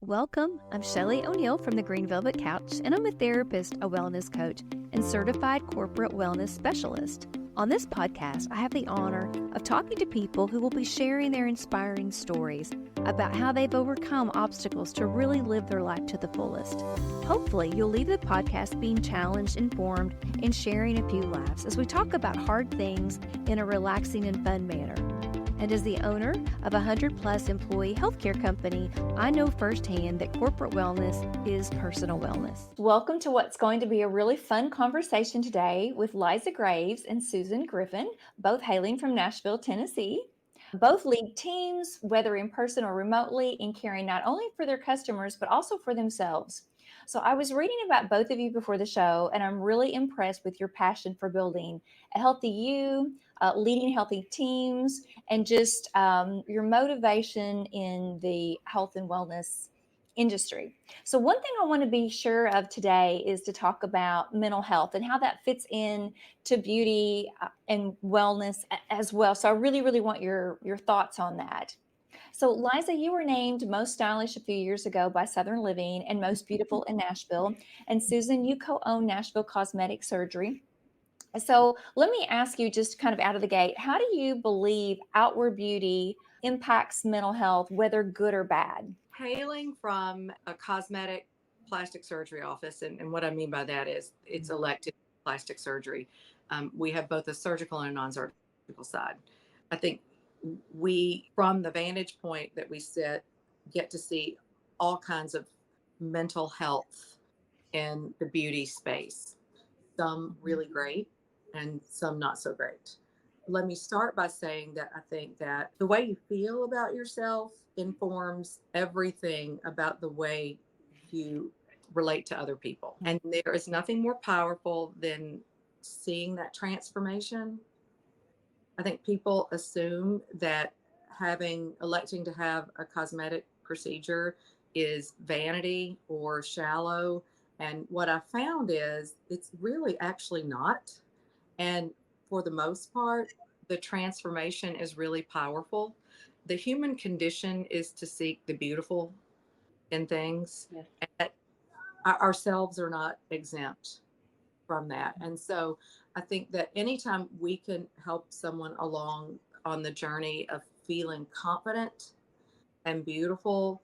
Welcome. I'm Shelly O'Neal from the Green Velvet Couch, and I'm a therapist, a wellness coach, and certified corporate wellness specialist. On this podcast, I have the honor of talking to people who will be sharing their inspiring stories about how they've overcome obstacles to really live their life to the fullest. Hopefully, you'll leave the podcast being challenged, informed, and sharing a few laughs as we talk about hard things in a relaxing and fun manner. And as the owner of a 100-plus employee healthcare company, I know firsthand that corporate wellness is personal wellness. Welcome to what's going to be a really fun conversation today with Liza Graves and Susan Griffin, both hailing from Nashville, Tennessee. Both lead teams, whether in person or remotely, in caring not only for their customers, but also for themselves. So I was reading about both of you before the show, and I'm really impressed with your passion for building a healthy you, leading healthy teams, and just your motivation in the health and wellness industry. So one thing I want to be sure of today is to talk about mental health and how that fits in to beauty and wellness as well. So I really want your thoughts on that. So Liza, you were named Most Stylish a few years ago by Southern Living and Most Beautiful in Nashville. And Susan, you co-own Nashville Cosmetic Surgery. So let me ask you, just kind of out of the gate, how do you believe outward beauty impacts mental health, whether good or bad? Hailing from a cosmetic plastic surgery office, and what I mean by that is it's elective plastic surgery. We have both a surgical and a non-surgical side. I think we, from the vantage point that we sit, get to see all kinds of mental health in the beauty space. Some really great and some not so great. Let me start by saying that I think that the way you feel about yourself informs everything about the way you relate to other people. And there is nothing more powerful than seeing that transformation. I think people assume that electing to have a cosmetic procedure is vanity or shallow. And what I found is it's really actually not. And for the most part, the transformation is really powerful. The human condition is to seek the beautiful in things. Yes. And ourselves are not exempt from that. And so I think that anytime we can help someone along on the journey of feeling confident and beautiful,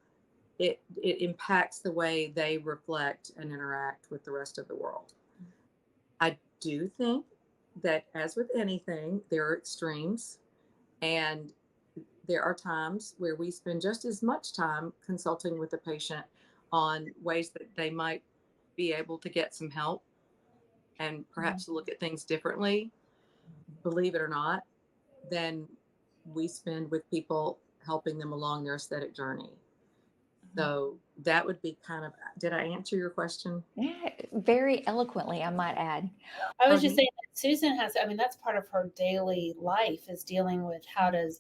it impacts the way they reflect and interact with the rest of the world. I do think that, as with anything, there are extremes, and there are times where we spend just as much time consulting with the patient on ways that they might be able to get some help and perhaps look at things differently, believe it or not, than we spend with people helping them along their aesthetic journey. So that would be did I answer your question? Yeah, very eloquently, I might add. I was just saying that Susan that's part of her daily life, is dealing with how does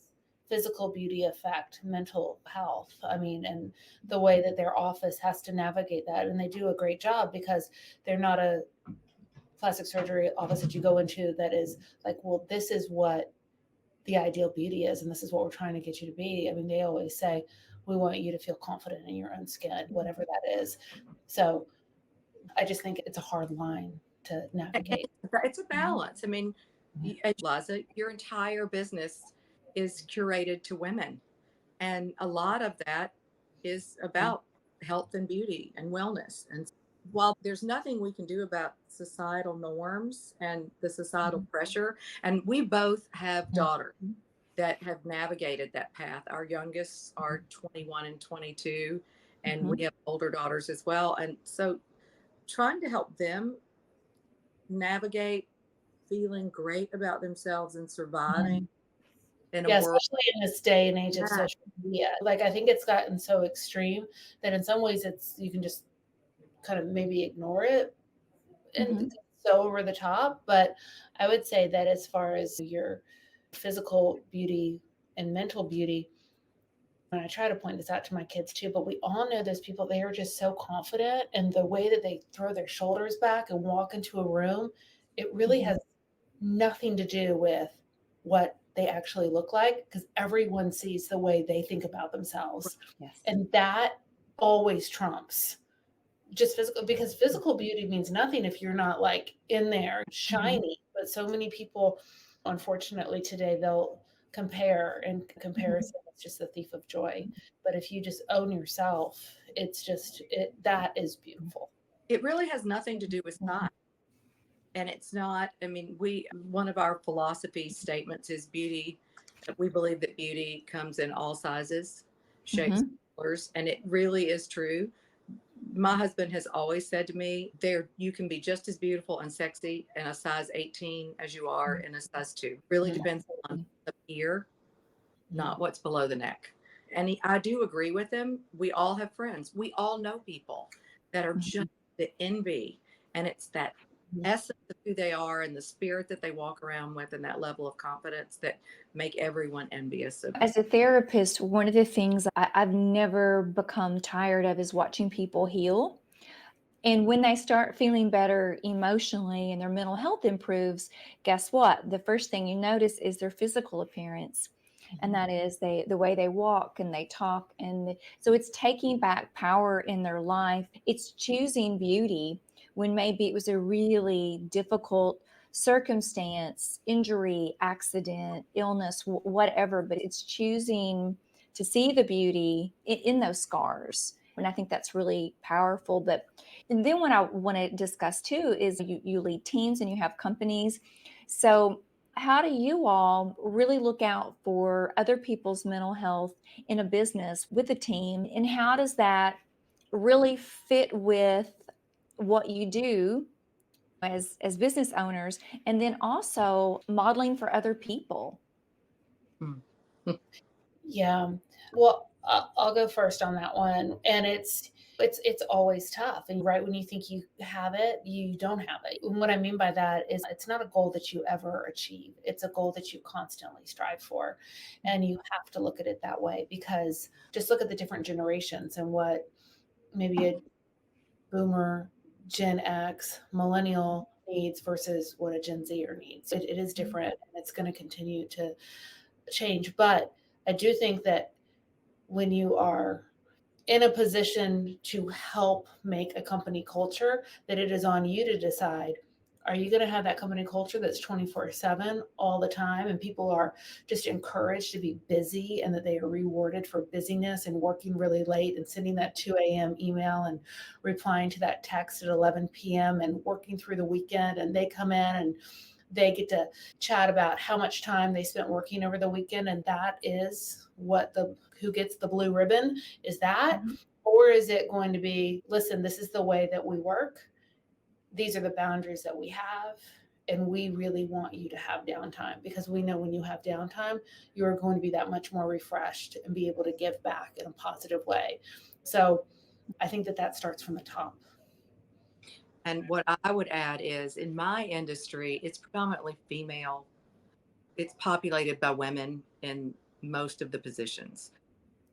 physical beauty affect mental health. And the way that their office has to navigate that. And they do a great job, because they're not a plastic surgery office that you go into that is like, well, this is what the ideal beauty is, and this is what we're trying to get you to be. They always say, we want you to feel confident in your own skin, whatever that is. So I just think it's a hard line to navigate. It's a balance. Liza, your entire business is curated to women. And a lot of that is about health and beauty and wellness. And while there's nothing we can do about societal norms and the societal pressure, and we both have daughters that have navigated that path. Our youngest are 21 and 22, and we have older daughters as well. And so trying to help them navigate feeling great about themselves and surviving in a world, especially in this day and age of social media. Like, I think it's gotten so extreme that in some ways you can just kind of maybe ignore it and it's so over the top. But I would say that as far as your physical beauty and mental beauty, and I try to point this out to my kids too, but we all know those people, they are just so confident, and the way that they throw their shoulders back and walk into a room, it really has nothing to do with what they actually look like, because everyone sees the way they think about themselves. Yes. And that always trumps just physical, because physical beauty means nothing if you're not like in there shiny. But so many people, unfortunately, today they'll compare, and comparison is just the thief of joy. But if you just own yourself, it's just that is beautiful. It really has nothing to do with size. And it's not, I mean, one of our philosophy statements is beauty. We believe that beauty comes in all sizes, shapes, colors, and it really is true. My husband has always said to me, you can be just as beautiful and sexy in a size 18 as you are in a size 2. Really depends on the ear, not what's below the neck. And I do agree with him. We all have friends. We all know people that are just the envy. And it's that essence of who they are and the spirit that they walk around with and that level of confidence that make everyone envious of. As a therapist, one of the things I've never become tired of is watching people heal. And when they start feeling better emotionally and their mental health improves, guess what? The first thing you notice is their physical appearance. And that is the way they walk and they talk. And so it's taking back power in their life. It's choosing beauty when maybe it was a really difficult circumstance, injury, accident, illness, whatever, but it's choosing to see the beauty in those scars. And I think that's really powerful. But and then what I want to discuss too is you lead teams and you have companies. So how do you all really look out for other people's mental health in a business with a team? And how does that really fit with what you do as business owners, and then also modeling for other people? Yeah. Well, I'll go first on that one. And it's always tough. And right when you think you have it, you don't have it. And what I mean by that is it's not a goal that you ever achieve. It's a goal that you constantly strive for. And you have to look at it that way, because just look at the different generations and what maybe a boomer, Gen X, millennial needs versus what a Gen Zer needs. It is different, and it's going to continue to change. But I do think that when you are in a position to help make a company culture, that it is on you to decide, are you going to have that company culture that's 24/7 all the time, and people are just encouraged to be busy and that they are rewarded for busyness and working really late and sending that 2 a.m. email and replying to that text at 11 p.m. and working through the weekend, and they come in and they get to chat about how much time they spent working over the weekend, and that is what who gets the blue ribbon, is that? Or is it going to be, listen, this is the way that we work, these are the boundaries that we have, and we really want you to have downtime, because we know when you have downtime, you're going to be that much more refreshed and be able to give back in a positive way. So I think that starts from the top. And what I would add is, in my industry, it's predominantly female. It's populated by women in most of the positions,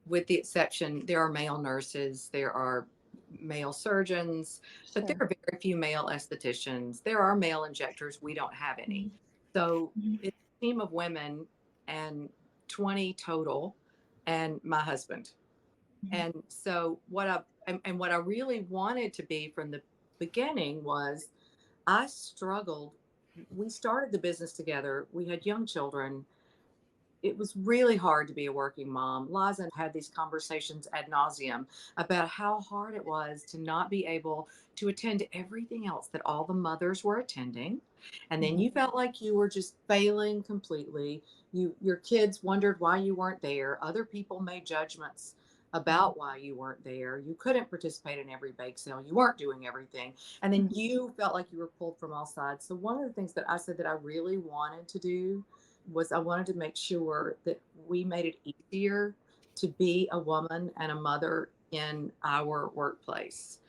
with the exception, there are male nurses, there are male surgeons, but there are very few male estheticians. There are male injectors. We don't have any. So it's a team of women and 20 total, and my husband. And so what I really wanted to be from the beginning was, I struggled. We started the business together. We had young children. It was really hard to be a working mom. Liza had these conversations ad nauseum about how hard it was to not be able to attend to everything else that all the mothers were attending. And then you felt like you were just failing completely. Your kids wondered why you weren't there. Other people made judgments about why you weren't there. You couldn't participate in every bake sale. You weren't doing everything. And then you felt like you were pulled from all sides. So one of the things that I said that I really wanted to do was, I wanted to make sure that we made it easier to be a woman and a mother in our workplace.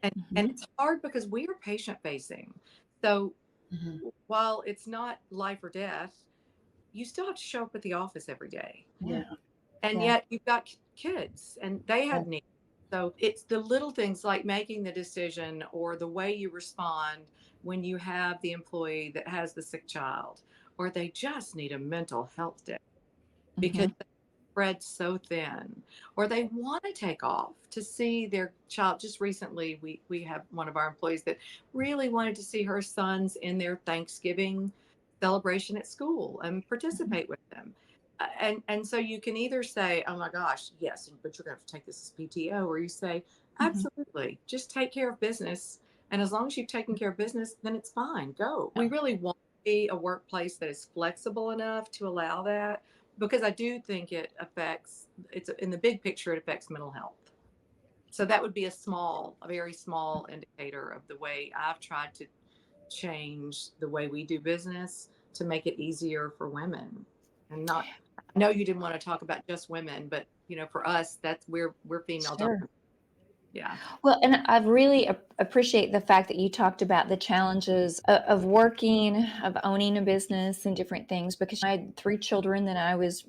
And it's hard because we are patient facing. So while it's not life or death, you still have to show up at the office every day. Yeah. And yet you've got kids and they have needs. So it's the little things like making the decision or the way you respond when you have the employee that has the sick child, or they just need a mental health day. Because spread so thin, or they want to take off to see their child. Just recently, we have one of our employees that really wanted to see her sons in their Thanksgiving celebration at school and participate with them. And so you can either say, oh my gosh, yes, but you're going to have to take this as PTO, or you say, Mhm. absolutely, just take care of business. And as long as you've taken care of business, then it's fine. Go. We really want to be a workplace that is flexible enough to allow that, because I do think it affects, it's in the big picture, it affects mental health. So that would be a very small indicator of the way I've tried to change the way we do business to make it easier for women. And not, I know you didn't want to talk about just women, but for us, that's we're female Sure. dominant. Yeah. Well, and I really appreciate the fact that you talked about the challenges of working, of owning a business and different things, because I had 3 children that I was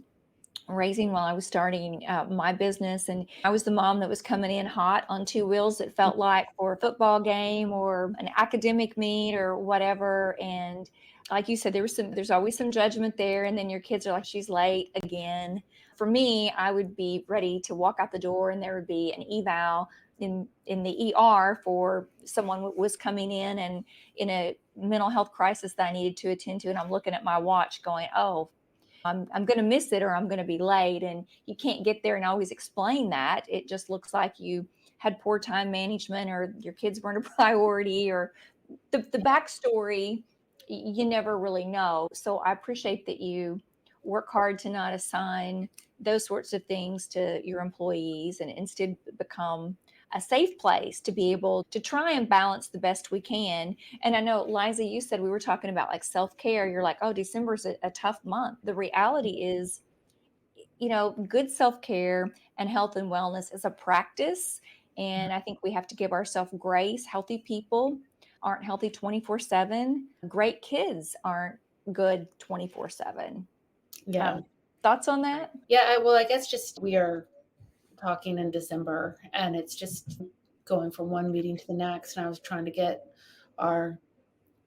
raising while I was starting my business. And I was the mom that was coming in hot on 2 wheels, it felt like, for a football game or an academic meet or whatever. And like you said, there's always some judgment there. And then your kids are like, she's late again. For me, I would be ready to walk out the door and there would be an eval in the ER for someone was coming in and in a mental health crisis that I needed to attend to. And I'm looking at my watch going, oh, I'm going to miss it or I'm going to be late. And you can't get there and always explain that. It just looks like you had poor time management or your kids weren't a priority, or the backstory, you never really know. So I appreciate that you work hard to not assign those sorts of things to your employees and instead become a safe place to be able to try and balance the best we can. And I know, Liza, you said we were talking about like self-care. You're like, oh, December's a tough month. The reality is, good self-care and health and wellness is a practice. And I think we have to give ourselves grace. Healthy people aren't healthy 24/7. Great kids aren't good 24/7. Yeah. Thoughts on that? Yeah. Well, I guess just we are talking in December and it's just going from one meeting to the next. And I was trying to get our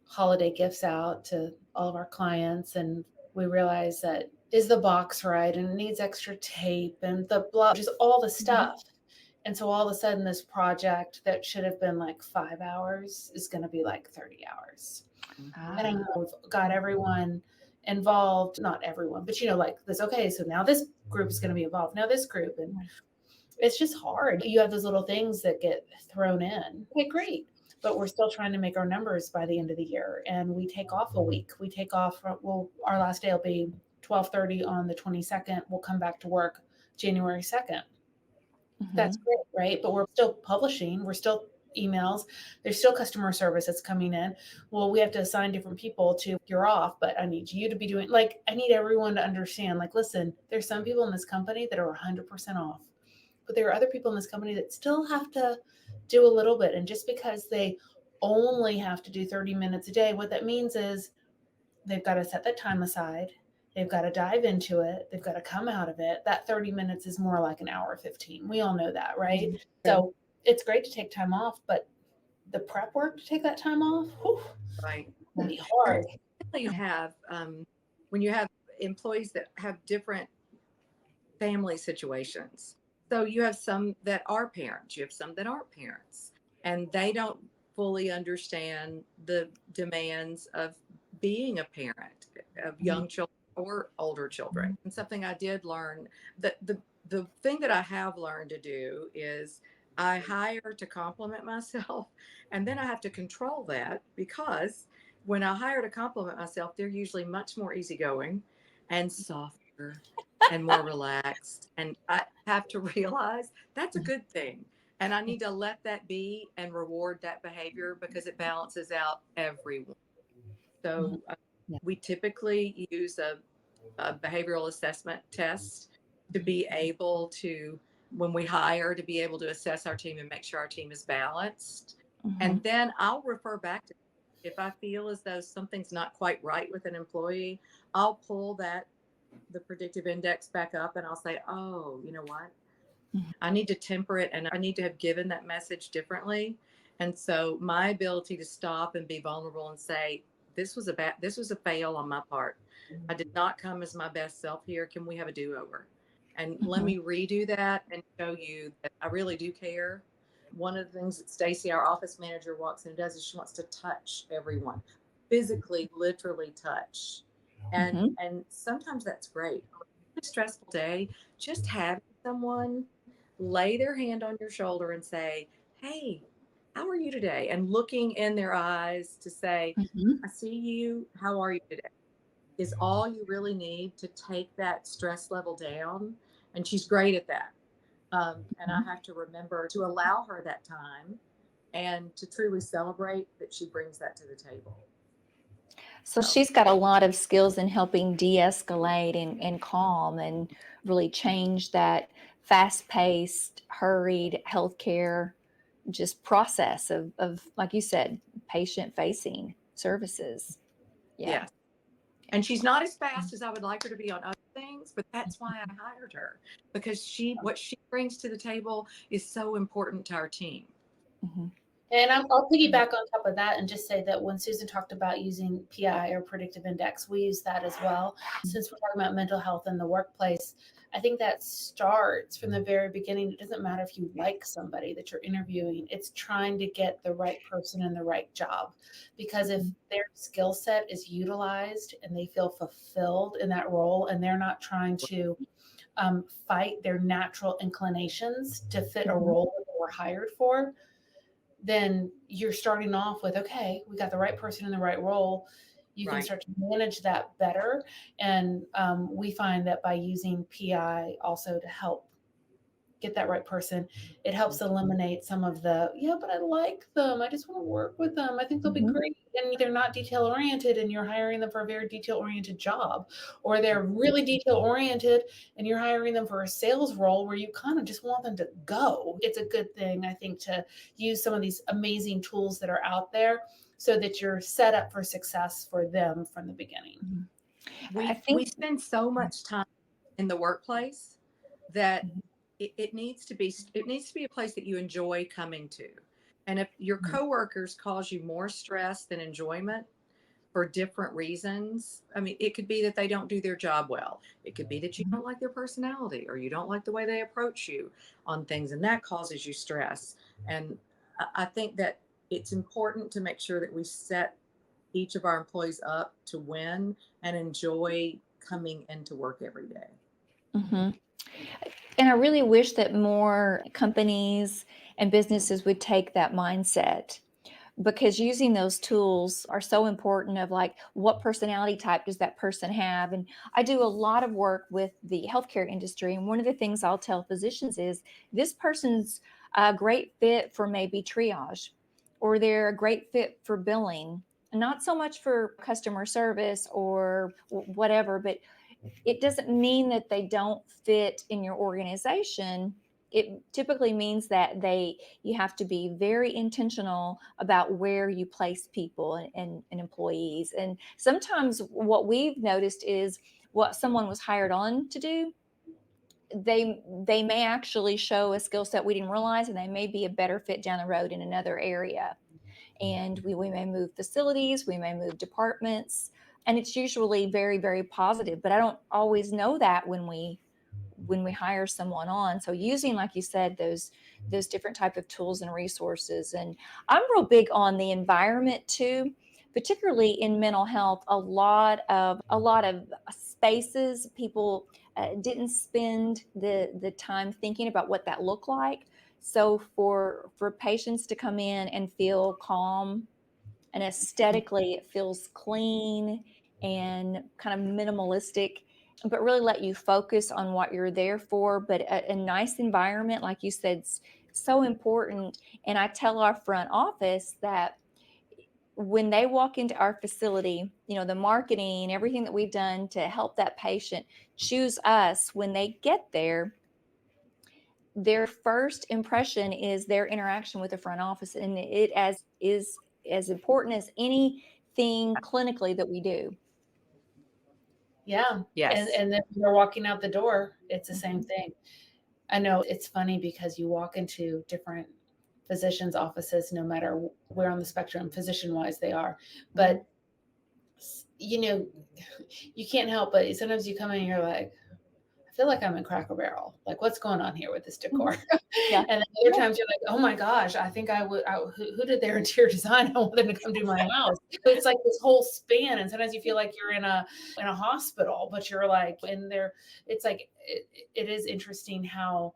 holiday gifts out to all of our clients. And we realized that is the box right? And it needs extra tape and the blah, just all the stuff. And so all of a sudden, this project that should have been like 5 hours is going to be like 30 hours. And I know we've got everyone involved, not everyone, but like this, okay, so now this group is going to be involved, now this group. And it's just hard. You have those little things that get thrown in. Okay, great. But we're still trying to make our numbers by the end of the year. And we take off a week. We take off, well, our last day will be 12:30 on the 22nd. We'll come back to work January 2nd. That's great, right? But we're still publishing. We're still emails. There's still customer service that's coming in. Well, we have to assign different people to, you're off, but I need you to be doing, like, I need everyone to understand, like, listen, there's some people in this company that are 100% off, but there are other people in this company that still have to do a little bit. And just because they only have to do 30 minutes a day, what that means is they've got to set that time aside. They've got to dive into it. They've got to come out of it. That 30 minutes is more like an hour 15. We all know that, right? Mm-hmm. So it's great to take time off, but the prep work to take that time off, whew, Right. can be hard. You have when you have employees that have different family situations. So you have some that are parents, you have some that aren't parents, and they don't fully understand the demands of being a parent of young children or older children. And something I did learn, that the thing that I have learned to do is I hire to compliment myself, and then I have to control that, because when I hire to compliment myself, they're usually much more easygoing and softer and more relaxed. And I have to realize that's a good thing. And I need to let that be and reward that behavior, because it balances out everyone. So we typically use a behavioral assessment test to be able to, when we hire, to be able to assess our team and make sure our team is balanced. And then I'll refer back to, if I feel as though something's not quite right with an employee, I'll pull the predictive index back up and I'll say, oh, you know what? I need to temper it, and I need to have given that message differently. And so my ability to stop and be vulnerable and say, this was a fail on my part. I did not come as my best self here. Can we have a do-over? And let me redo that and show you that I really do care. One of the things that Stacy, our office manager, walks in and does is she wants to touch everyone, physically, literally touch. And sometimes that's great. On a stressful day, just having someone lay their hand on your shoulder and say, "Hey, how are you today?" And looking in their eyes to say, "I see you. How are you today?" is all you really need to take that stress level down. And she's great at that. And I have to remember to allow her that time and to truly celebrate that she brings that to the table. So she's got a lot of skills in helping de-escalate and calm and really change that fast-paced, hurried healthcare just process of like you said, patient-facing services. Yeah. Yes. And she's not as fast as I would like her to be on other things, but that's why I hired her, because what she brings to the table is so important to our team. Mm-hmm. And I'll piggyback on top of that and just say that when Susan talked about using PI or predictive index, we use that as well. Since we're talking about mental health in the workplace, I think that starts from the very beginning. It doesn't matter if you like somebody that you're interviewing, it's trying to get the right person in the right job. Because if their skill set is utilized and they feel fulfilled in that role and they're not trying to fight their natural inclinations to fit a role that they were hired for, then you're starting off with, okay, we got the right person in the right role. You can start to manage that better. And we find that by using PI also to help get that right person, it helps eliminate some of the, but I like them, I just want to work with them, I think they'll be great. And they're not detail oriented and you're hiring them for a very detail oriented job, or they're really detail oriented and you're hiring them for a sales role where you kind of just want them to go. It's a good thing, I think, to use some of these amazing tools that are out there so that you're set up for success for them from the beginning. We spend so much time in the workplace that it needs to be a place that you enjoy coming to. And if your coworkers cause you more stress than enjoyment for different reasons, I mean, it could be that they don't do their job well. It could be that you don't like their personality or you don't like the way they approach you on things, and that causes you stress. And I think that it's important to make sure that we set each of our employees up to win and enjoy coming into work every day. And I really wish that more companies and businesses would take that mindset, because using those tools are so important of like, what personality type does that person have? And I do a lot of work with the healthcare industry. And one of the things I'll tell physicians is this person's a great fit for maybe triage, or they're a great fit for billing, not so much for customer service or whatever, but it doesn't mean that they don't fit in your organization. It typically means that you have to be very intentional about where you place people and employees. And sometimes what we've noticed is what someone was hired on to do, they may actually show a skill set we didn't realize, and they may be a better fit down the road in another area. And we may move facilities, we may move departments, and it's usually very, very positive. But I don't always know that when we hire someone on. So using, like you said, those different type of tools and resources. And I'm real big on the environment too, particularly in mental health. A lot of spaces, people didn't spend the time thinking about what that looked like. So for patients to come in and feel calm, and aesthetically it feels clean and kind of minimalistic, but really let you focus on what you're there for. But a nice environment, like you said, is so important. And I tell our front office that when they walk into our facility, the marketing, everything that we've done to help that patient choose us, when they get there, their first impression is their interaction with the front office, and it is as important as anything clinically that we do. Yeah. Yes. And then you're walking out the door, it's the same thing. I know it's funny because you walk into different physicians' offices, no matter where on the spectrum, physician-wise they are. But, you can't help but sometimes you come in and you're like, I feel like I'm in Cracker Barrel. Like, what's going on here with this decor? Yeah. And then other times you're like, oh my gosh, I think who did their interior design? I want them to come to my house. It's like this whole span. And sometimes you feel like you're in a hospital, but you're like in there. It's like, it is interesting how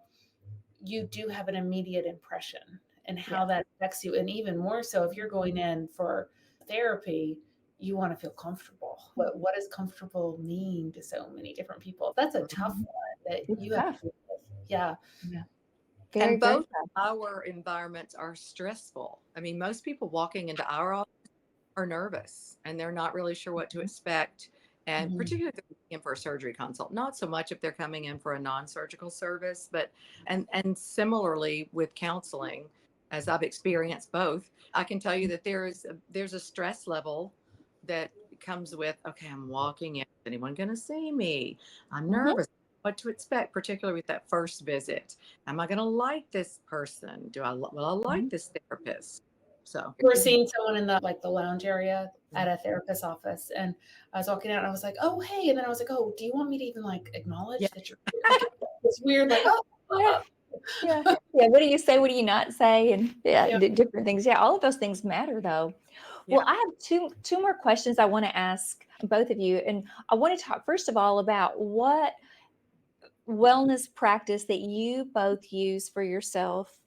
you do have an immediate impression and how that affects you. And even more so if you're going in for therapy, you want to feel comfortable. But what does comfortable mean to so many different people? That's a tough one that It's you have tough. to deal with. Yeah. Very, And very both tough. our environments are stressful. I mean, most people walking into our office are nervous and they're not really sure what to expect. And Mhm. particularly if they're coming in for a surgery consult, not so much if they're coming in for a non-surgical service, but and similarly with counseling, as I've experienced both, I can tell you that there's a stress level that comes with, okay, I'm walking in. Is anyone going to see me? I'm Mhm. nervous. What to expect, particularly with that first visit. Am I going to like this person? Will I like this therapist? So We're seeing someone in the lounge area at a therapist's office, and I was walking out and I was like, oh hey, and then I was like, oh, do you want me to even like yeah, acknowledge that you're like, it's weird, like, oh, Yeah. Yeah. Yeah. What do you say? What do you not say? And yeah, yeah. different things. Yeah. All of those things matter though. Well, yeah. I have two more questions I want to ask both of you. And I want to talk first of all about what wellness practice that you both use for yourself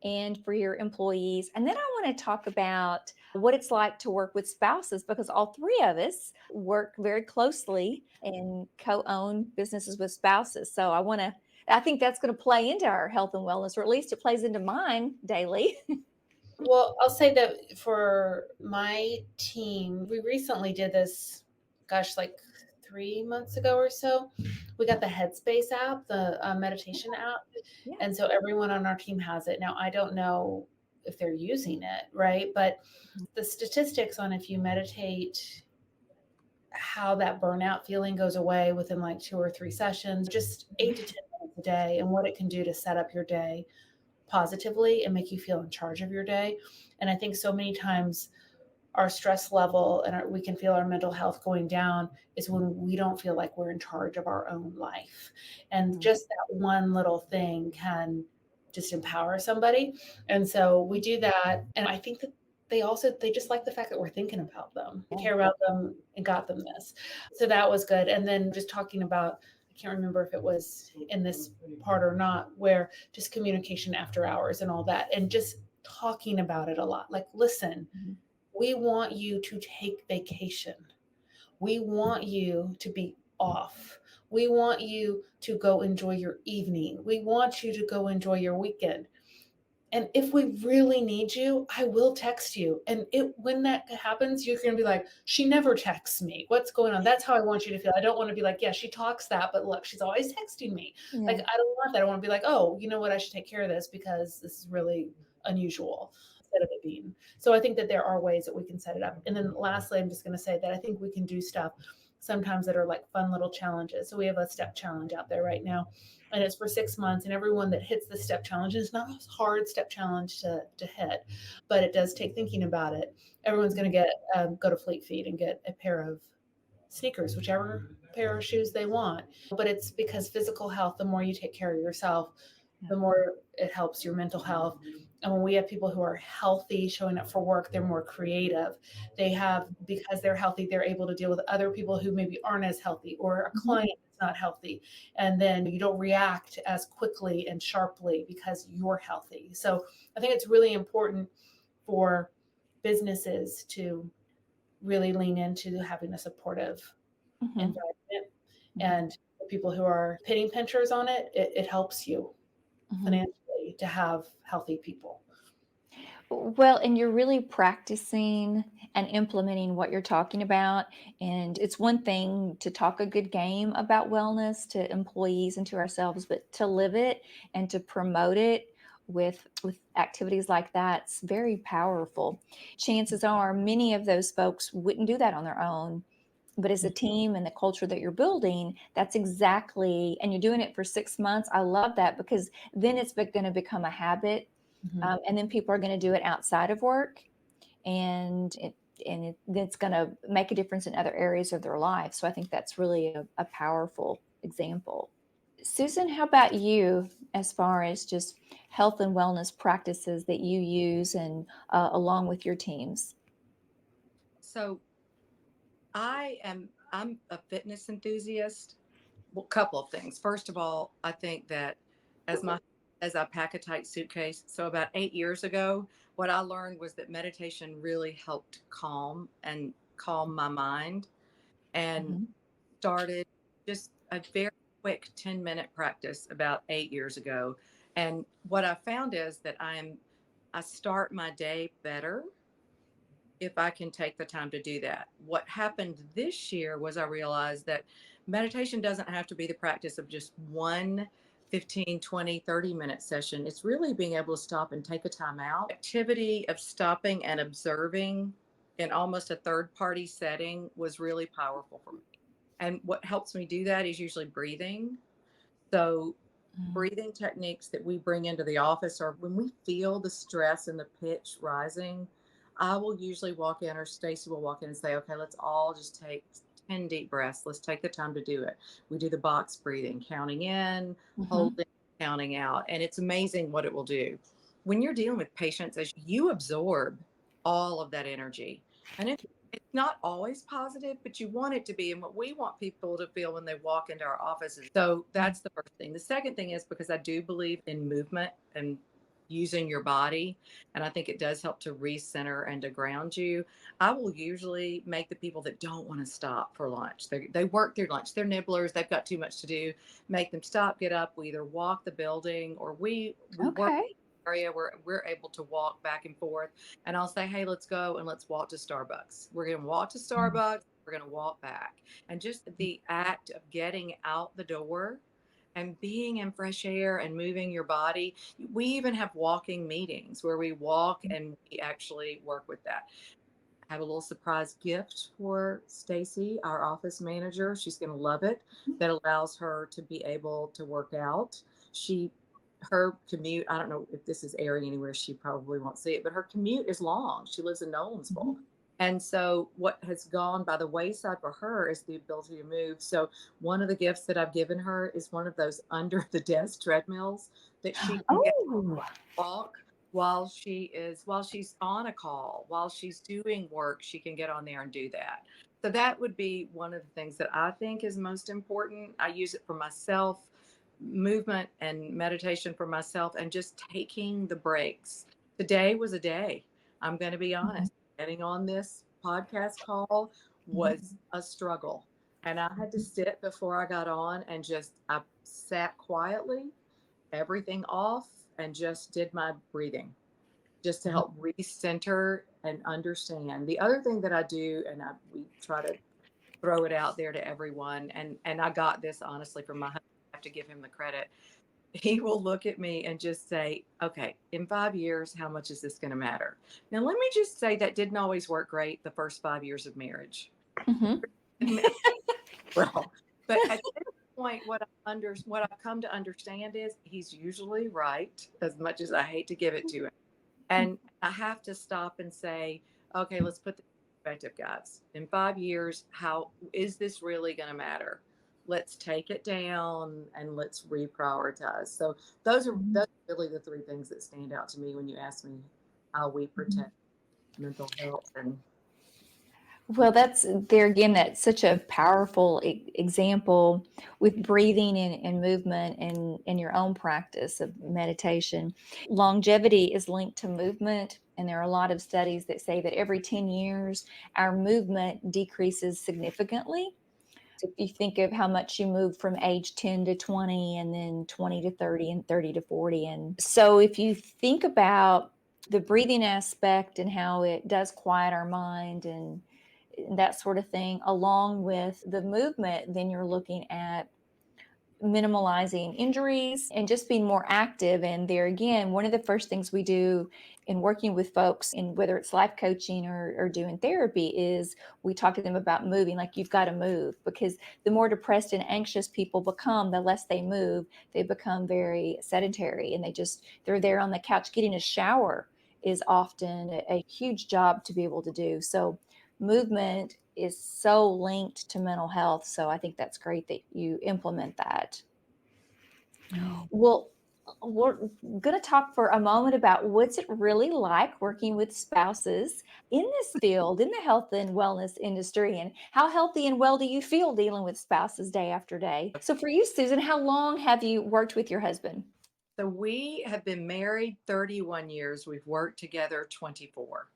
and for your employees. And then I want to talk about what it's like to work with spouses because all three of us work very closely and co-own businesses with spouses. So I think that's going to play into our health and wellness, or at least it plays into mine daily. Well, I'll say that for my team, we recently did this, gosh, like 3 months ago or so. We got the Headspace app, the meditation app. Yeah. And so everyone on our team has it. Now, I don't know if they're using it, right? But the statistics on if you meditate, how that burnout feeling goes away within like 2 or 3 sessions, just 8 to 10 minutes a day, and what it can do to set up your day positively and make you feel in charge of your day. And I think so many times our stress level and we can feel our mental health going down is when we don't feel like we're in charge of our own life. And just that one little thing can just empower somebody. And so we do that. And I think that they just like the fact that we're thinking about them, we care about them and got them this. So that was good. And then just talking about, I can't remember if it was in this part or not, where just communication after hours and all that, and just talking about it a lot. Like, listen, we want you to take vacation. We want you to be off. We want you to go enjoy your evening. We want you to go enjoy your weekend. And if we really need you, I will text you. And when that happens, you're going to be like, she never texts me. What's going on? That's how I want you to feel. I don't want to be like, yeah, she talks that, but look, she's always texting me. Yeah. Like, I don't want that. I want to be like, oh, you know what? I should take care of this because this is really unusual instead of it being. So I think that there are ways that we can set it up. And then lastly, I'm just going to say that I think we can do stuff sometimes that are like fun little challenges. So we have a step challenge out there right now, and it's for 6 months. And everyone that hits the step challenge, is not a hard step challenge to hit, but it does take thinking about it. Everyone's going to get go to Fleet Feet and get a pair of sneakers, whichever pair of shoes they want. But it's because physical health, the more you take care of yourself, the more it helps your mental health. And when we have people who are healthy showing up for work, they're more creative. Because they're healthy, they're able to deal with other people who maybe aren't as healthy, or a client that's not healthy. And then you don't react as quickly and sharply because you're healthy. So I think it's really important for businesses to really lean into having a supportive environment. And for people who are penny pinchers on it, it helps you financially to have healthy people. Well, and you're really practicing and implementing what you're talking about. And it's one thing to talk a good game about wellness to employees and to ourselves, but to live it and to promote it with activities like that's very powerful. Chances are many of those folks wouldn't do that on their own. But as a team and the culture that you're building, that's exactly, and you're doing it for 6 months. I love that because then it's going to become a habit. And then people are going to do it outside of work, and it's going to make a difference in other areas of their life. So I think that's really a powerful example. Susan, how about you as far as just health and wellness practices that you use and along with your teams? So I'm a fitness enthusiast. Well, couple of things. First of all, I think that as my as I pack a tight suitcase, so about 8 years ago, what I learned was that meditation really helped calm my mind, and Mhm. started just a very quick 10-minute practice about 8 years ago. And what I found is that I start my day better if I can take the time to do that. What happened this year was I realized that meditation doesn't have to be the practice of just one 15, 20, 30-minute session. It's really being able to stop and take a time out. Activity of stopping and observing in almost a third party setting was really powerful for me. And what helps me do that is usually breathing. So Mhm. breathing techniques that we bring into the office are when we feel the stress and the pitch rising, I will usually walk in, or Stacy will walk in and say, okay, let's all just take 10 deep breaths. Let's take the time to do it. We do the box breathing, counting in, Mhm. holding, counting out. And it's amazing what it will do. When you're dealing with patients, as you absorb all of that energy, and it's not always positive, but you want it to be. And what we want people to feel when they walk into our offices. So that's the first thing. The second thing is because I do believe in movement and using your body. And I think it does help to recenter and to ground you. I will usually make the people that don't want to stop for lunch. They work through lunch. They're nibblers. They've got too much to do. Make them stop, get up. We either walk the building, or we work Okay. area where we're able to walk back and forth. And I'll say, hey, let's go and let's walk to Starbucks. We're going to walk to Starbucks. We're going to walk back. And just the act of getting out the door and being in fresh air and moving your body. We even have walking meetings where we walk and we actually work with that. I have a little surprise gift for Stacy, our office manager. She's going to love it. That allows her to be able to work out. She Her commute, I don't know if this is airing anywhere, she probably won't see it, but her commute is long. She lives in Nolensville. Mhm. And so what has gone by the wayside for her is the ability to move. So one of the gifts that I've given her is one of those under the desk treadmills that she can get Oh. walk while she's on a call, while she's doing work, she can get on there and do that. So that would be one of the things that I think is most important. I use it for myself, movement and meditation for myself, and just taking the breaks. Today was a day. I'm going to be Mhm. honest. Getting on this podcast call Mhm. was a struggle. And I had to sit before I got on and I sat quietly, everything off, and just did my breathing just to Mhm. help recenter and understand. The other thing that I do, and we try to throw it out there to everyone, and I got this honestly from my husband. I have to give him the credit. He will look at me and just say, okay, in 5 years, how much is this going to matter? Now, let me just say that didn't always work great the first 5 years of marriage. Mhm. Well, but at this point, what I've come to understand is he's usually right, as much as I hate to give it to him. And I have to stop and say, okay, let's put this in perspective, guys. In 5 years, how is this really going to matter? Let's take it down and let's reprioritize. So Mhm. those are really the three things that stand out to me when you ask me how we protect mental health. And Well, that's there again, that's such a powerful example with breathing and movement and in your own practice of meditation. Longevity is linked to movement, and there are a lot of studies that say that every 10 years, our movement decreases significantly. So if you think of how much you move from age 10 to 20, and then 20 to 30, and 30 to 40. And so if you think about the breathing aspect and how it does quiet our mind and that sort of thing, along with the movement, then you're looking at minimalizing injuries and just being more active. And there again, one of the first things we do in working with folks, in whether it's life coaching or doing therapy, is we talk to them about moving. Like, you've got to move, because the more depressed and anxious people become, the less they move. They become very sedentary, and they're there on the couch. Getting a shower is often a huge job to be able to do. So movement is so linked to mental health. So I think that's great that you implement that. Well, we're going to talk for a moment about what's it really like working with spouses in this field, in the health and wellness industry, and how healthy and well do you feel dealing with spouses day after day? So, for you, Susan, how long have you worked with your husband? So we have been married 31 years. We've worked together 24.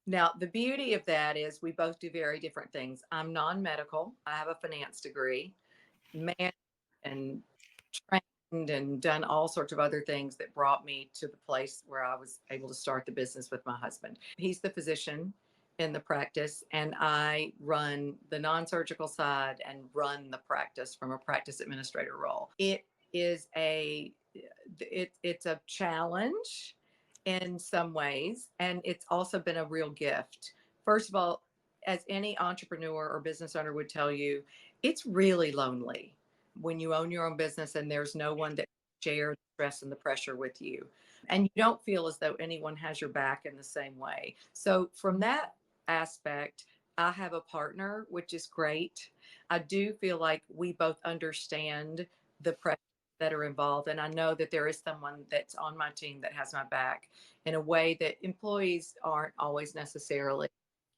Now, the beauty of that is we both do very different things. I'm non-medical. I have a finance degree, managed and trained and done all sorts of other things that brought me to the place where I was able to start the business with my husband. He's the physician in the practice, and I run the non-surgical side and run the practice from a practice administrator role. It's a challenge in some ways, and it's also been a real gift. First of all, as any entrepreneur or business owner would tell you, it's really lonely when you own your own business and there's no one that shares the stress and the pressure with you. And you don't feel as though anyone has your back in the same way. So, from that aspect, I have a partner, which is great. I do feel like we both understand the pressure that are involved. And I know that there is someone that's on my team that has my back in a way that employees aren't always necessarily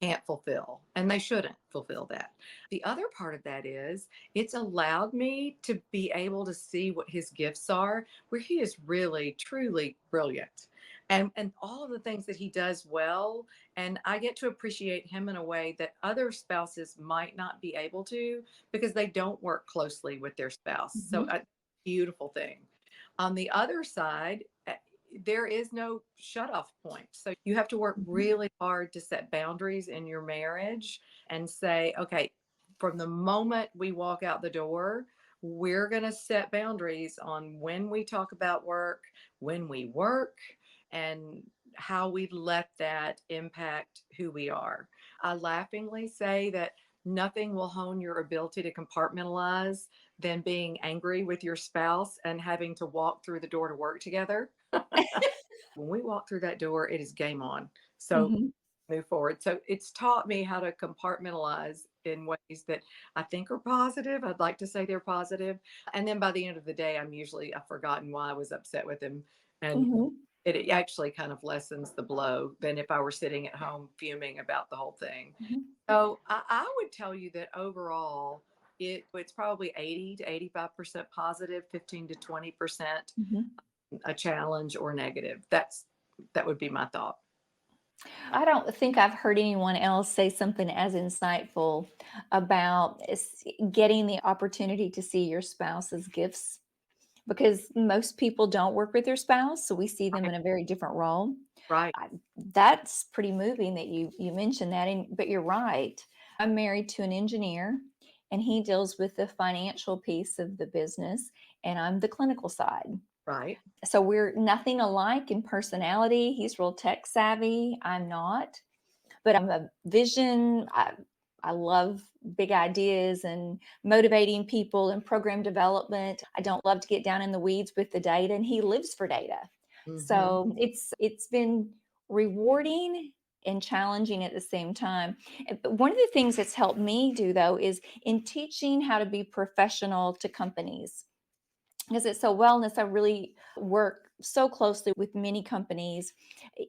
can't fulfill, and they shouldn't fulfill that. The other part of that is it's allowed me to be able to see what his gifts are, where he is really truly brilliant, and all of the things that he does well, and I get to appreciate him in a way that other spouses might not be able to because they don't work closely with their spouse. So Mhm. a beautiful thing. On the other side, there is no shut off point. So you have to work Mhm. really hard to set boundaries in your marriage and say, okay, from the moment we walk out the door, we're going to set boundaries on when we talk about work, when we work, and how we let that impact who we are. I laughingly say that nothing will hone your ability to compartmentalize than being angry with your spouse and having to walk through the door to work together. When we walk through that door, it is game on. So Mhm. move forward. So it's taught me how to compartmentalize in ways that I think are positive. I'd like to say they're positive. And then by the end of the day, I've forgotten why I was upset with him. And Mhm. it actually kind of lessens the blow than if I were sitting at home fuming about the whole thing. Mhm. So I would tell you that overall, it's probably 80 to 85% positive, 15 to 20% Mhm. a challenge or negative. That would be my thought. I don't think I've heard anyone else say something as insightful about getting the opportunity to see your spouse's gifts, because most people don't work with their spouse, so we see them Right. in a very different role. Right. That's pretty moving that you mentioned that, but you're right. I'm married to an engineer, and he deals with the financial piece of the business, and I'm the clinical side. Right. So we're nothing alike in personality. He's real tech savvy. I'm not, but I'm a vision. I love big ideas and motivating people and program development. I don't love to get down in the weeds with the data, and he lives for data. Hmm. So it's been rewarding and challenging at the same time. But one of the things that's helped me do though is in teaching how to be professional to companies, because it's so wellness. I really work so closely with many companies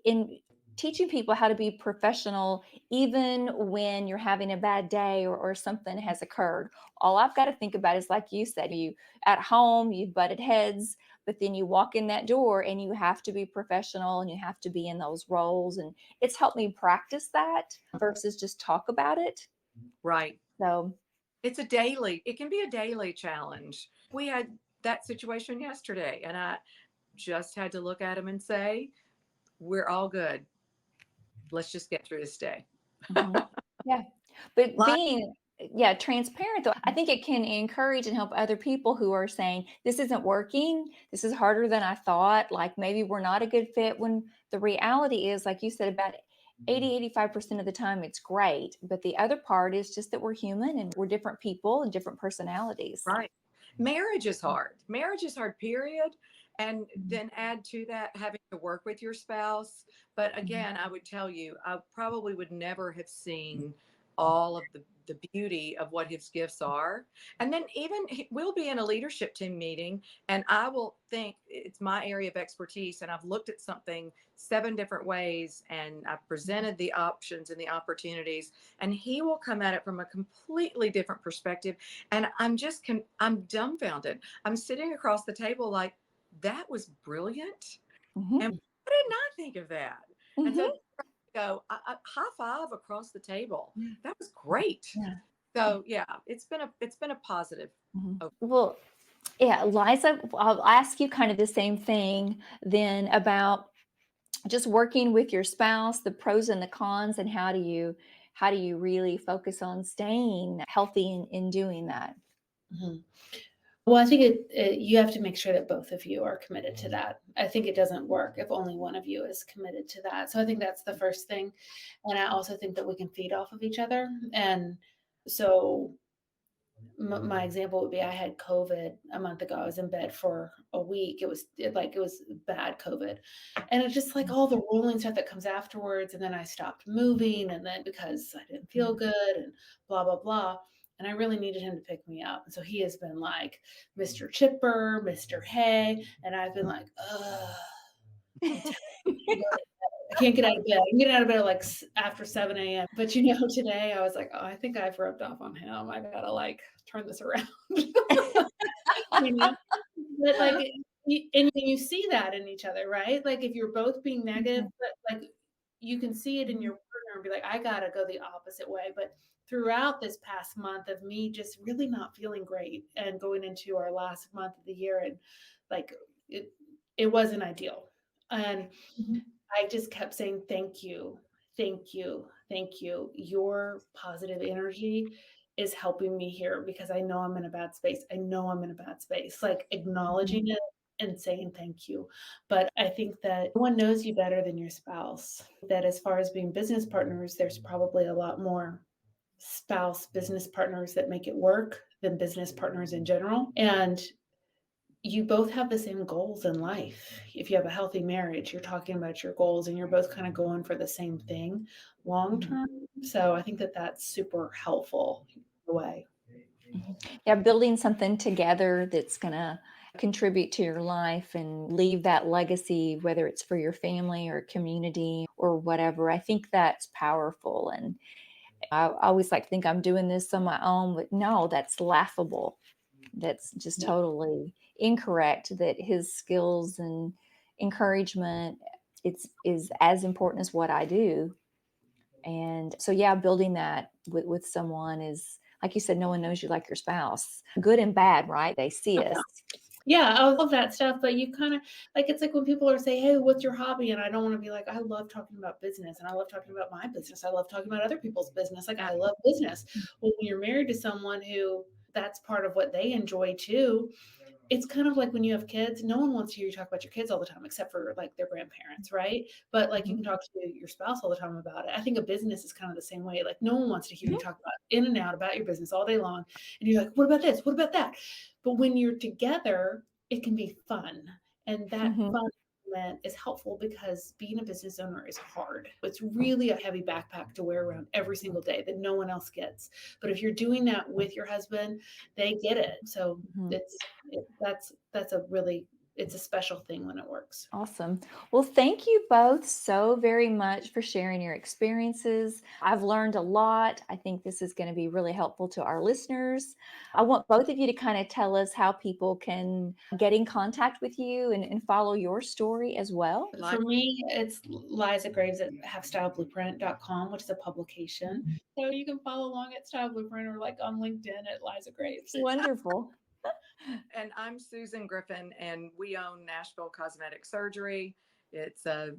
in teaching people how to be professional even when you're having a bad day, or something has occurred. All I've got to think about is, like you said, you at home, you've butted heads, but then you walk in that door and you have to be professional and you have to be in those roles. And it's helped me practice that versus just talk about it. Right. So, It can be a daily challenge. We had that situation yesterday, and I just had to look at him and say, we're all good. Let's just get through this day. mhm. Yeah. But Like, being, yeah, transparent though, I think it can encourage and help other people who are saying, this isn't working. This is harder than I thought. Like maybe we're not a good fit, when the reality is, like you said, about 80-85% of the time it's great. But the other part is just that we're human and we're different people and different personalities. right. Marriage is hard. Marriage is hard, period. And then add to that having to work with your spouse. But Mhm. again, I would tell you, I probably would never have seen all of the beauty of what his gifts are. And then even we'll be in a leadership team meeting and I will think it's my area of expertise and I've looked at something 7 different ways and I've presented the options and the opportunities and he will come at it from a completely different perspective. And I'm dumbfounded. I'm sitting across the table like, that was brilliant. Mm-hmm. And why didn't I think of that? Mm-hmm. And so go high five across the table. That was great. Yeah. So yeah, it's been a positive. Mm-hmm. Well, yeah, Liza, I'll ask you kind of the same thing then about just working with your spouse, the pros and the cons, and how do you really focus on staying healthy in doing that? Mm-hmm. Well, I think you have to make sure that both of you are committed to that. I think it doesn't work if only one of you is committed to that. So I think that's the first thing. And I also think that we can feed off of each other. And so my example would be I had COVID a month ago. I was in bed for a week. It was bad COVID. And it's just like all the rolling stuff that comes afterwards. And then I stopped moving. And then because I didn't feel good and blah, blah, blah. And I really needed him to pick me up. And so he has been like Mr. Chipper, Mr. Hay. And I've been like, ugh. I can't get out of bed. I can get out of bed like after 7 a.m. But today I was like, oh, I think I've rubbed off on him. I gotta like turn this around. But like, and you see that in each other, right? Like if you're both being negative, but like you can see it in your partner and be like, I gotta go the opposite way. But throughout this past month of me just really not feeling great and going into our last month of the year, and like it wasn't ideal. And I just kept saying, thank you, thank you, thank you. Your positive energy is helping me here because I know I'm in a bad space. I know I'm in a bad space, like acknowledging it and saying thank you. But I think that no one knows you better than your spouse. That as far as being business partners, there's probably a lot more spouse business partners that make it work than business partners in general. And you both have the same goals in life. If you have a healthy marriage, you're talking about your goals and you're both kind of going for the same thing long term. So I think that that's super helpful in a way. Yeah, building something together that's going to contribute to your life and leave that legacy, whether it's for your family or community or whatever. I think that's powerful. And I always like to think I'm doing this on my own, but no, that's laughable. That's just totally incorrect, that his skills and encouragement is as important as what I do. And so, yeah, building that with someone is, like you said, no one knows you like your spouse, good and bad, right? They see us. Yeah, I love that stuff. But you kind of like, it's like when people are saying, hey, what's your hobby? And I don't want to be like, I love talking about business and I love talking about my business. I love talking about other people's business. Like I love business. Well, when you're married to someone who that's part of what they enjoy too, it's kind of like when you have kids, no one wants to hear you talk about your kids all the time, except for like their grandparents, right? But like you can talk to your spouse all the time about it. I think a business is kind of the same way. Like no one wants to hear you talk about in and out about your business all day long. And you're like, what about this? What about that? But when you're together, it can be fun. And that fun is helpful because being a business owner is hard. It's really a heavy backpack to wear around every single day that no one else gets. But if you're doing that with your husband, they get it. So it's a special thing when it works. Awesome. Well, thank you both so very much for sharing your experiences. I've learned a lot. I think this is going to be really helpful to our listeners. I want both of you to kind of tell us how people can get in contact with you and follow your story as well. For me, it's Liza Graves at HaveStyleBlueprint.com, which is a publication. So you can follow along at Style Blueprint or like on LinkedIn at Liza Graves. Wonderful. And I'm Susan Griffin, and we own Nashville Cosmetic Surgery. It's a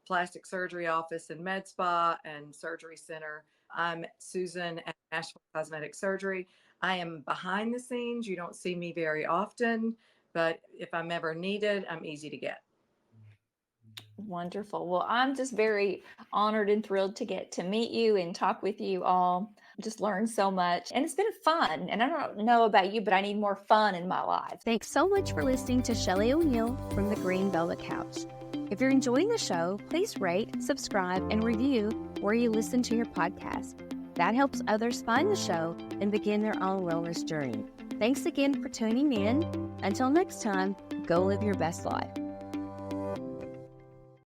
plastic surgery office and med spa and surgery center. I'm Susan at Nashville Cosmetic Surgery. I am behind the scenes. You don't see me very often, but if I'm ever needed, I'm easy to get. Wonderful. Well, I'm just very honored and thrilled to get to meet you and talk with you all. Just learned so much and it's been fun. And I don't know about you, but I need more fun in my life. Thanks so much for listening to Shelly O'Neal from the Green Velvet Couch. If you're enjoying the show, please rate, subscribe, and review where you listen to your podcast. That helps others find the show and begin their own wellness journey. Thanks again for tuning in. Until next time, go live your best life.